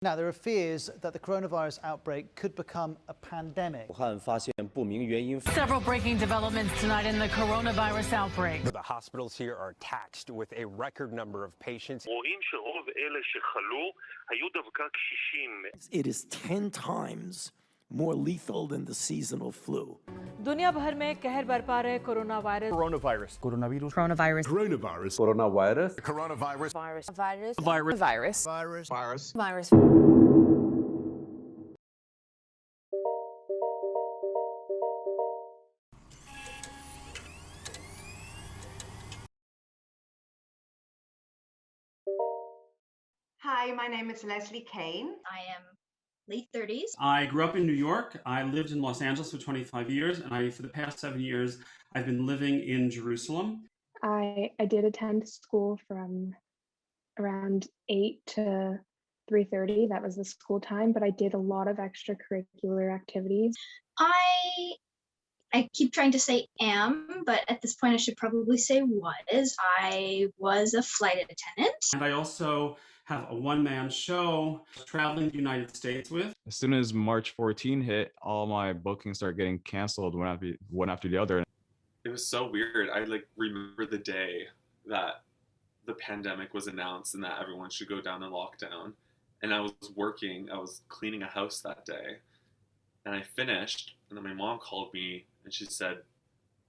Now, there are fears that the coronavirus outbreak could become a pandemic. Several breaking developments tonight in the coronavirus outbreak. The hospitals here are taxed with a record number of patients. It is 10 times more lethal than the seasonal flu. दुनिया भर में कहर बरपा रहे corona virus Coronavirus. Hi, my name is Lesley Kane. I am late 30s. I grew up in New York. I lived in Los Angeles for 25 years, and for the past 7 years, I've been living in Jerusalem. I did attend school from around 8 to 3:30. That was the school time, but I did a lot of extracurricular activities. I keep trying to say am, but at this point I should probably say was. I was a flight attendant. And I also have a one-man show traveling the United States with. As soon as March 14 hit, all my bookings started getting canceled one after the other. It was so weird. I remember the day that the pandemic was announced and that everyone should go down in lockdown. And I was working, I was cleaning a house that day. And I finished, and then my mom called me and she said,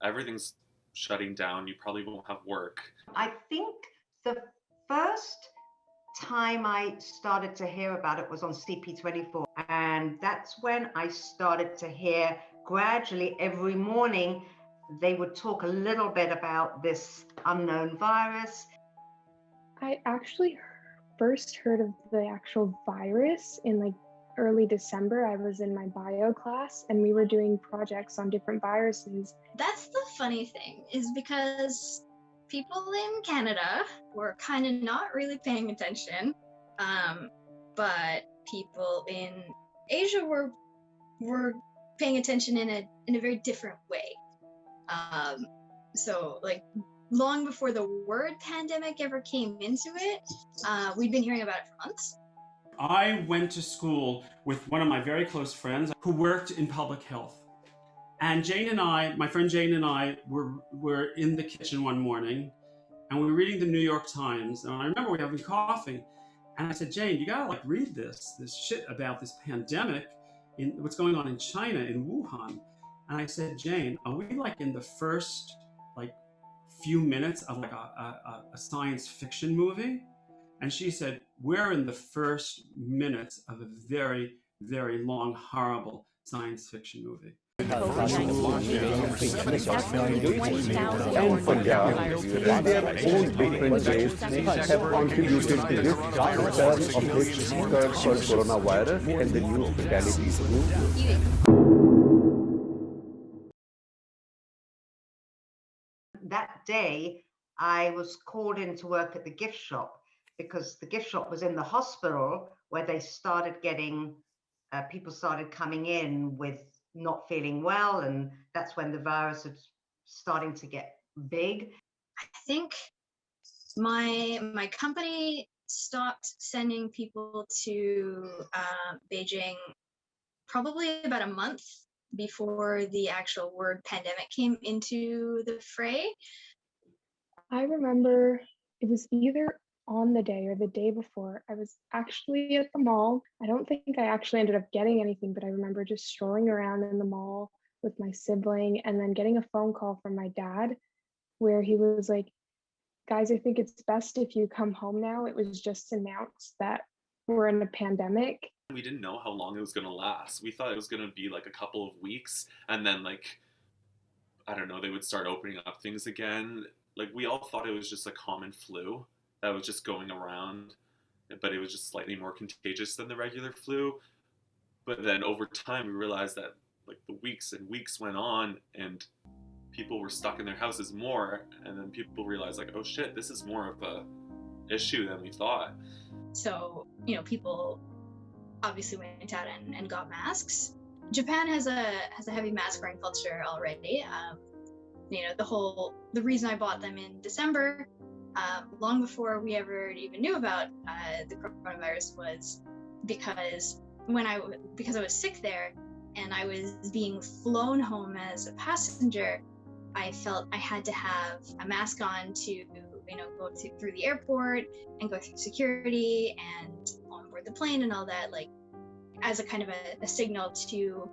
everything's shutting down, you probably won't have work. I think the first time I started to hear about it was on CP24, and that's when I started to hear gradually every morning they would talk a little bit about this unknown virus. I actually first heard of the actual virus in early December. I was in my bio class and we were doing projects on different viruses. That's the funny thing, is because people in Canada were kind of not really paying attention, but people in Asia were paying attention in a very different way. So long before the word pandemic ever came into it, we'd been hearing about it for months. I went to school with one of my very close friends who worked in public health. And my friend Jane and I were in the kitchen one morning and we were reading the New York Times. And I remember we were having coffee and I said, Jane, you gotta read this shit about this pandemic, what's going on in China, in Wuhan. And I said, Jane, are we in the first few minutes of a science fiction movie? And she said, we're in the first minutes of a very, very long, horrible science fiction movie. That day, I was called in to work at the gift shop because the gift shop was in the hospital where they started getting, people started coming in with not feeling well, and that's when the virus is starting to get big. I think my company stopped sending people to Beijing probably about a month before the actual word pandemic came into the fray. I remember it was either on the day or the day before. I was actually at the mall. I don't think I actually ended up getting anything, but I remember just strolling around in the mall with my sibling and then getting a phone call from my dad where he was like, guys, I think it's best if you come home now. It was just announced that we're in a pandemic. We didn't know how long it was going to last. We thought it was going to be a couple of weeks and then I don't know, they would start opening up things again. We all thought it was just a common flu that was just going around, but it was just slightly more contagious than the regular flu. But then over time, we realized that the weeks and weeks went on and people were stuck in their houses more. And then people realized oh shit, this is more of a issue than we thought. So, people obviously went out and got masks. Japan has a heavy mask wearing culture already. The reason I bought them in December, long before we ever even knew about the coronavirus, was because because I was sick there and I was being flown home as a passenger, I felt I had to have a mask on to, go through the airport and go through security and on board the plane and all that, like as a kind of a signal to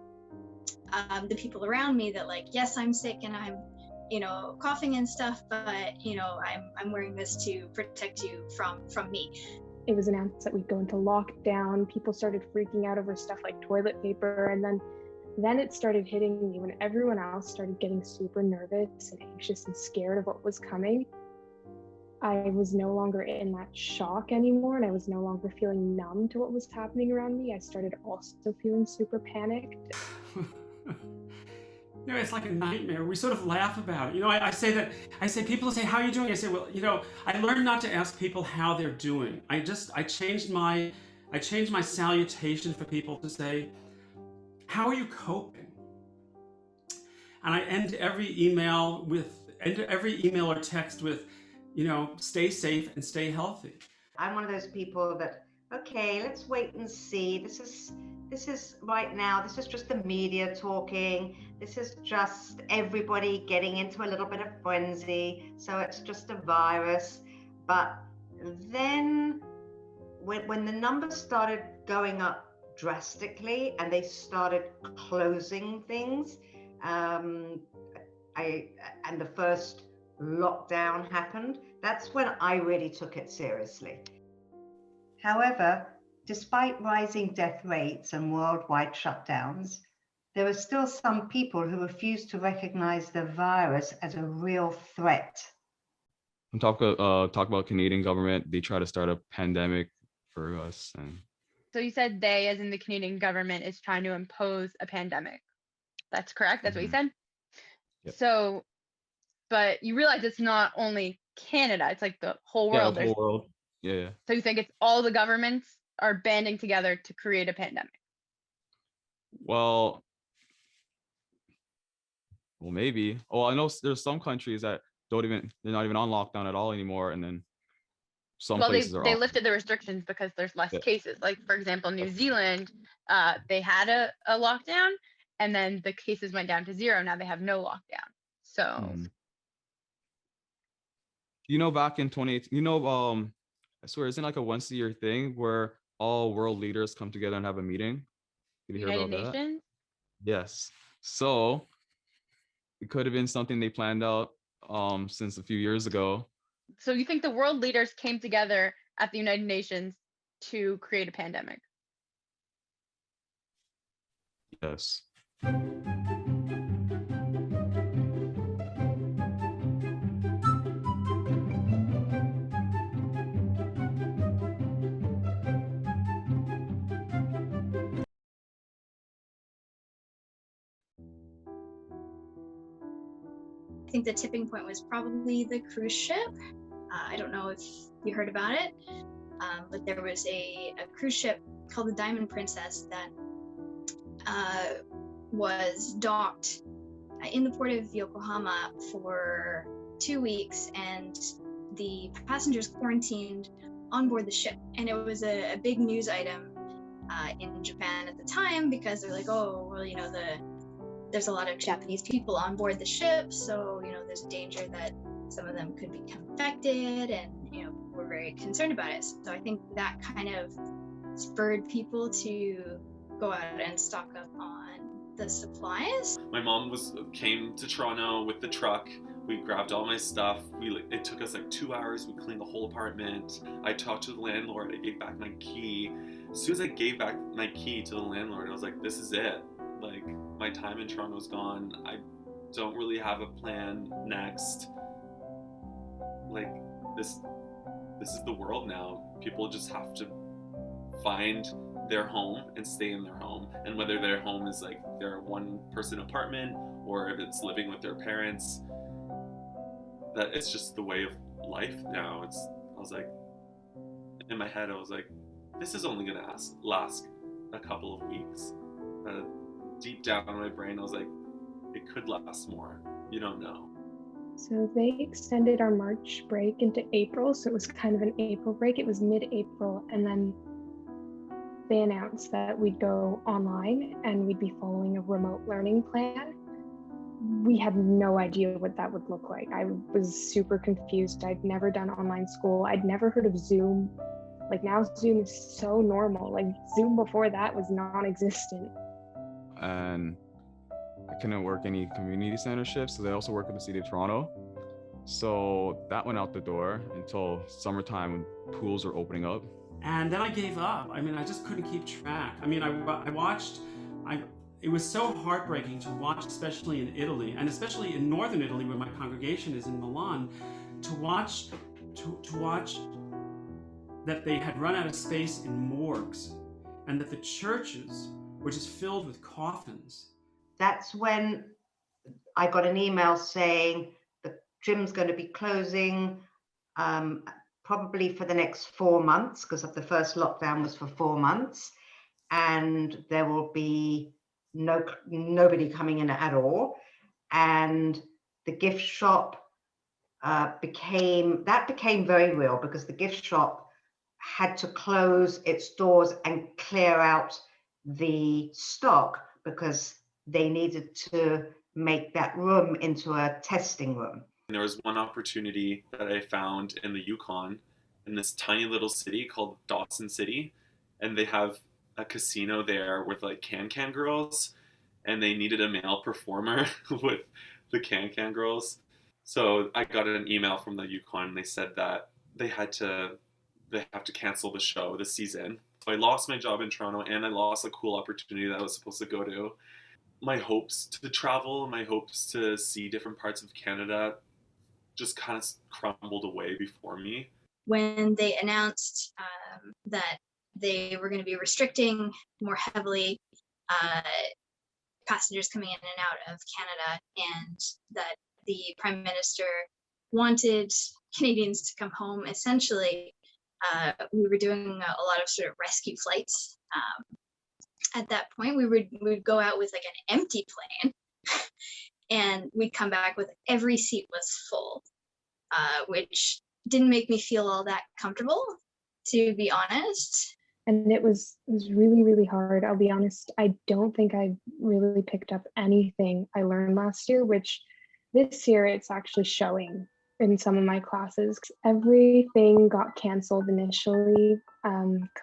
the people around me that, like, yes, I'm sick and I'm, coughing and stuff, but I'm wearing this to protect you from me. It was announced that we'd go into lockdown. People started freaking out over stuff like toilet paper, and then it started hitting me when everyone else started getting super nervous and anxious and scared of what was coming. I was no longer in that shock anymore, and I was no longer feeling numb to what was happening around me. I started also feeling super panicked. It's like a nightmare. We sort of laugh about it. I say people say, how are you doing? I say, well, I learned not to ask people how they're doing. I changed my salutation for people to say, how are you coping? And I end every email or text with, stay safe and stay healthy. I'm one of those people that, okay, let's wait and see. This is right now, this is just the media talking. This is just everybody getting into a little bit of frenzy. So it's just a virus. But then when the numbers started going up drastically and they started closing things, and the first lockdown happened, that's when I really took it seriously. However, despite rising death rates and worldwide shutdowns, there are still some people who refuse to recognize the virus as a real threat. Talk about Canadian government. They try to start a pandemic for us. So you said they, as in the Canadian government, is trying to impose a pandemic. That's correct? That's what you said? Yep. So, but you realize it's not only Canada, it's like the whole world. Yeah, the whole world. Yeah. So you think it's all the governments are banding together to create a pandemic? Well, maybe. Oh, I know there's some countries that they're not even on lockdown at all anymore, and then some places are. They lifted the restrictions because there's less cases. Like, for example, New Zealand, they had a lockdown, and then the cases went down to 0. Now they have no lockdown. So, back in 2018, I swear, isn't like a once a year thing where all world leaders come together and have a meeting? Did you hear about that? United Nations? Yes. So it could have been something they planned out since a few years ago. So you think the world leaders came together at the United Nations to create a pandemic? Yes. I think the tipping point was probably the cruise ship. I don't know if you heard about it, but there was a cruise ship called the Diamond Princess that was docked in the port of Yokohama for 2 weeks, and the passengers quarantined on board the ship. And it was a big news item in Japan at the time, because they're like, oh, well, there's a lot of Japanese people on board the ship, so there's danger that some of them could become infected, and we're very concerned about it. So I think that kind of spurred people to go out and stock up on the supplies. My mom came to Toronto with the truck. We grabbed all my stuff. It took us like 2 hours. We cleaned the whole apartment. I talked to the landlord. I gave back my key. As soon as I gave back my key to the landlord, I was like, this is it. Like, my time in Toronto's gone. I don't really have a plan next. Like, this is the world now. People just have to find their home and stay in their home. And whether their home is like their one-person apartment or if it's living with their parents, that it's just the way of life now. I was like, in my head, I was like, this is only gonna last a couple of weeks. Deep down in my brain, I was like, it could last more. You don't know. So they extended our March break into April. So it was kind of an April break. It was mid-April. And then they announced that we'd go online and we'd be following a remote learning plan, we had no idea what that would look like. I was super confused. I'd never done online school. I'd never heard of Zoom. Like now Zoom is so normal. Like Zoom before that was non-existent. And I couldn't work any community center shifts, so they also work in the city of Toronto. So that went out the door until summertime when pools were opening up. And then I gave up. I mean, I just couldn't keep track. I mean, it was so heartbreaking to watch, especially in Italy, and especially in northern Italy, where my congregation is in Milan, to watch that they had run out of space in morgues, and that the churches were just filled with coffins. That's when I got an email saying the gym's going to be closing probably for the next 4 months, because of the first lockdown was for 4 months, and there will be nobody coming in at all. And the gift shop became very real, because the gift shop had to close its doors and clear out the stock because they needed to make that room into a testing room. There was one opportunity that I found in the Yukon, in this tiny little city called Dawson City, and they have a casino there with like can-can girls, and they needed a male performer with the can-can girls. So I got an email from the Yukon, and they said that they have to cancel the show, the season. So I lost my job in Toronto, and I lost a cool opportunity that I was supposed to go to. My hopes to travel, my hopes to see different parts of Canada just kind of crumbled away before me. When they announced that they were going to be restricting more heavily passengers coming in and out of Canada, and that the Prime Minister wanted Canadians to come home, essentially, we were doing a lot of sort of rescue flights. At that point, we would go out with like an empty plane, and we'd come back with every seat was full, which didn't make me feel all that comfortable, to be honest. And it was really, really hard. I'll be honest, I don't think I really picked up anything I learned last year, which this year it's actually showing in some of my classes. Everything got canceled initially.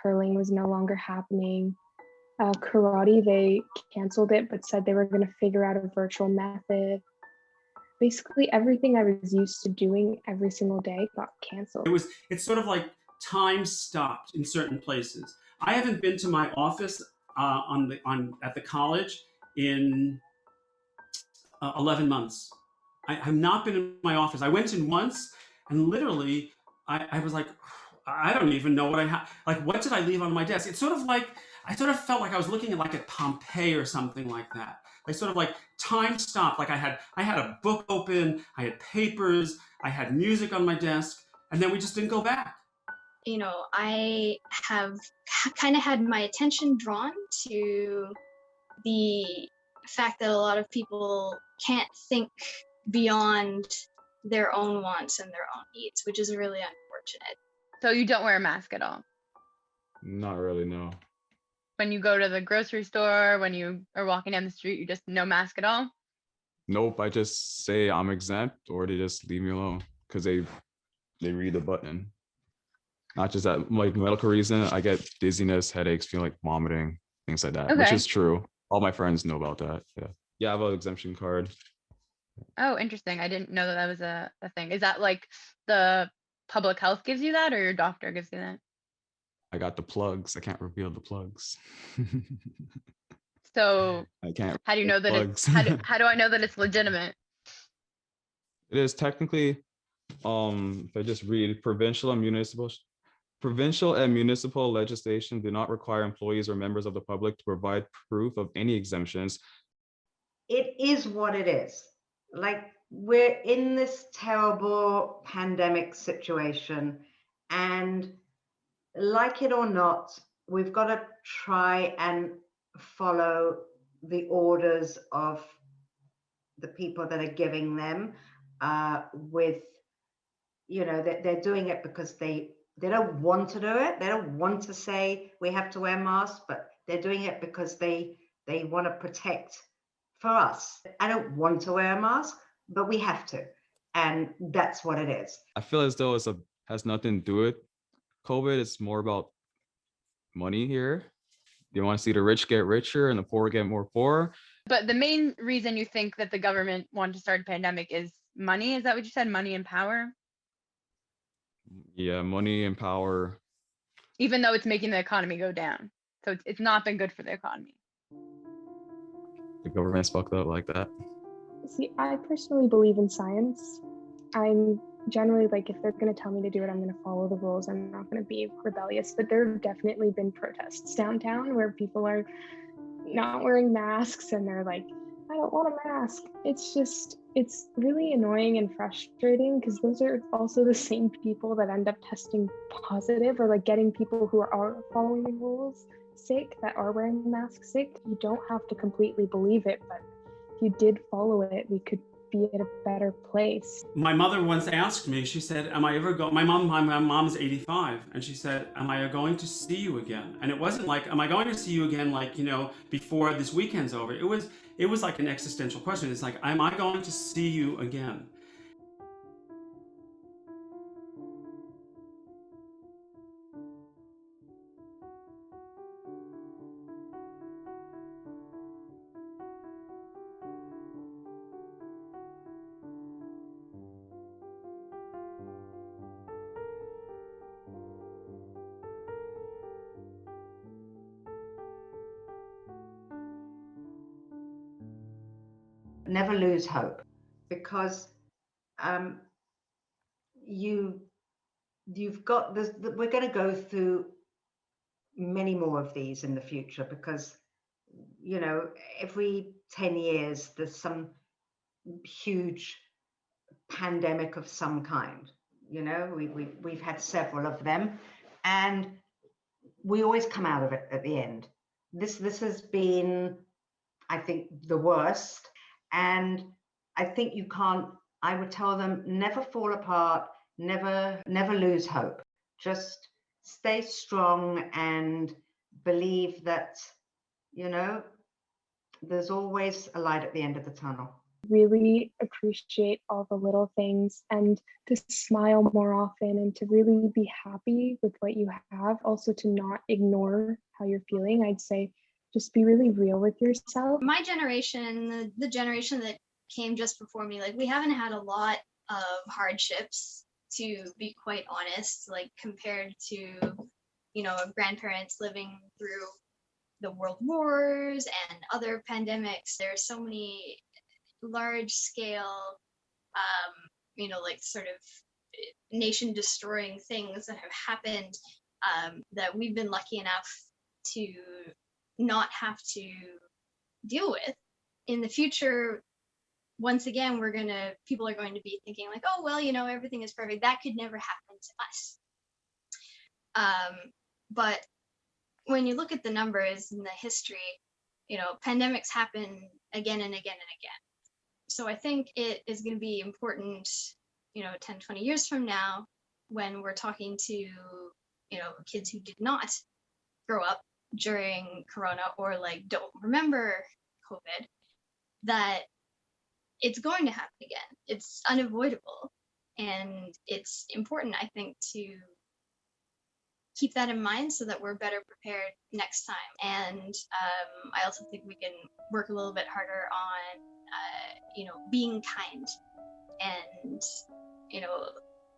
Curling was no longer happening. Karate, they canceled it, but said they were going to figure out a virtual method. Basically, everything I was used to doing every single day got canceled. It's sort of like time stopped in certain places. I haven't been to my office at the college in 11 months. I have not been in my office. I went in once, and literally, I was like, I don't even know what I have. Like, what did I leave on my desk? It's sort of like, I sort of felt like I was looking at Pompeii or something like that. Like sort of like time stopped. Like I had a book open, I had papers, I had music on my desk, and then we just didn't go back. You know, I have kind of had my attention drawn to the fact that a lot of people can't think beyond their own wants and their own needs, which is really unfortunate. So you don't wear a mask at all? Not really, no. When you go to the grocery store, when you are walking down the street, you just no mask at all? Nope, I just say I'm exempt, or they just leave me alone because they read the button. Not just that, like medical reason, I get dizziness, headaches, feel like vomiting, things like that, which is true. All my friends know about that. Yeah, I have an exemption card. Oh, interesting. I didn't know that was a thing. Is that like the public health gives you that, or your doctor gives you that? I got the plugs. I can't reveal the plugs. So I can't. How do you know that it's, how do I know that it's legitimate? It is technically, if I just read, provincial and municipal legislation do not require employees or members of the public to provide proof of any exemptions. It is what it is. Like, we're in this terrible pandemic situation, and like it or not, we've got to try and follow the orders of the people that are giving them with, you know, they're doing it because they They don't want to do it. They don't want to say we have to wear masks, but they're doing it because they want to protect for us. I don't want to wear a mask, but we have to. And that's what it is. I feel as though has nothing to do with COVID. It's more about money here. You want to see the rich get richer and the poor get more poor. But the main reason you think that the government wanted to start a pandemic is money? Is that what you said? Money and power? Yeah, money and power. Even though it's making the economy go down. So it's not been good for the economy. The government's fucked up like that. See, I personally believe in science. I'm generally like, if they're going to tell me to do it, I'm going to follow the rules. I'm not going to be rebellious. But there have definitely been protests downtown where people are not wearing masks and they're like, I don't want a mask. It's really annoying and frustrating because those are also the same people that end up testing positive or like getting people who are following the rules sick, that are wearing masks sick. You don't have to completely believe it, but if you did follow it, we could be at a better place. My mother once asked me, she said, am I ever going, my mom's 85, and she said, am I going to see you again? And it wasn't like, am I going to see you again, like, you know, before this weekend's over? It was like an existential question. It's like, am I going to see you again? Never lose hope, because you've got this. We're going to go through many more of these in the future, because, you know, every 10 years there's some huge pandemic of some kind. You know, we've had several of them, and we always come out of it at the end. This has been, I think, the worst. And I think I would tell them, never fall apart, never lose hope. Just stay strong and believe that, you know, there's always a light at the end of the tunnel. Really appreciate all the little things and to smile more often and to really be happy with what you have. Also to not ignore how you're feeling. I'd say just be really real with yourself. My generation, the generation that came just before me, like, we haven't had a lot of hardships, to be quite honest, like compared to, you know, grandparents living through the world wars and other pandemics. There are so many large scale, you know, like sort of nation destroying things that have happened, that we've been lucky enough to not have to deal with. In the future, once again, people are going to be thinking like, oh, well, you know, everything is perfect. That could never happen to us. But when you look at the numbers in the history, you know, pandemics happen again and again and again. So I think it is going to be important, you know, 10, 20 years from now, when we're talking to, you know, kids who did not grow up during Corona or like don't remember COVID, that it's going to happen again. It's unavoidable. And it's important, I think, to keep that in mind so that we're better prepared next time. And I also think we can work a little bit harder on, you know, being kind and, you know,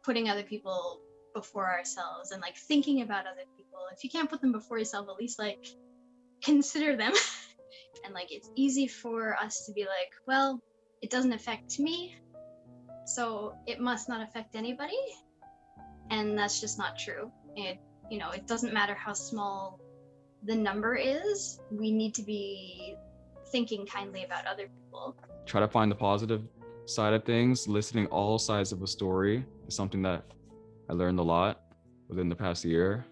putting other people before ourselves and like thinking about other people. If you can't put them before yourself, at least like consider them. And like, it's easy for us to be like, well, it doesn't affect me, so it must not affect anybody. And that's just not true. You know, it doesn't matter how small the number is. We need to be thinking kindly about other people. Try to find the positive side of things. Listening all sides of a story is something that I learned a lot within the past year.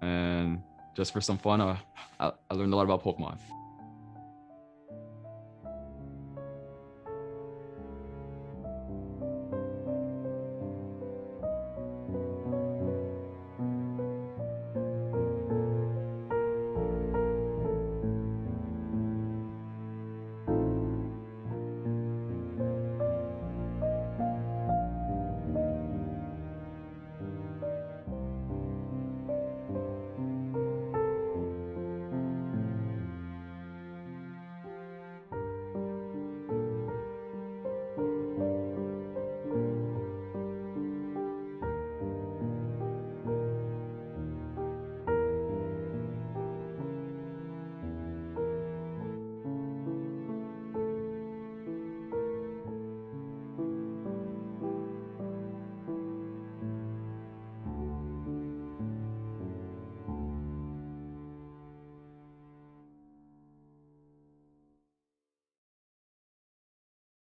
And just for some fun, I learned a lot about Pokemon.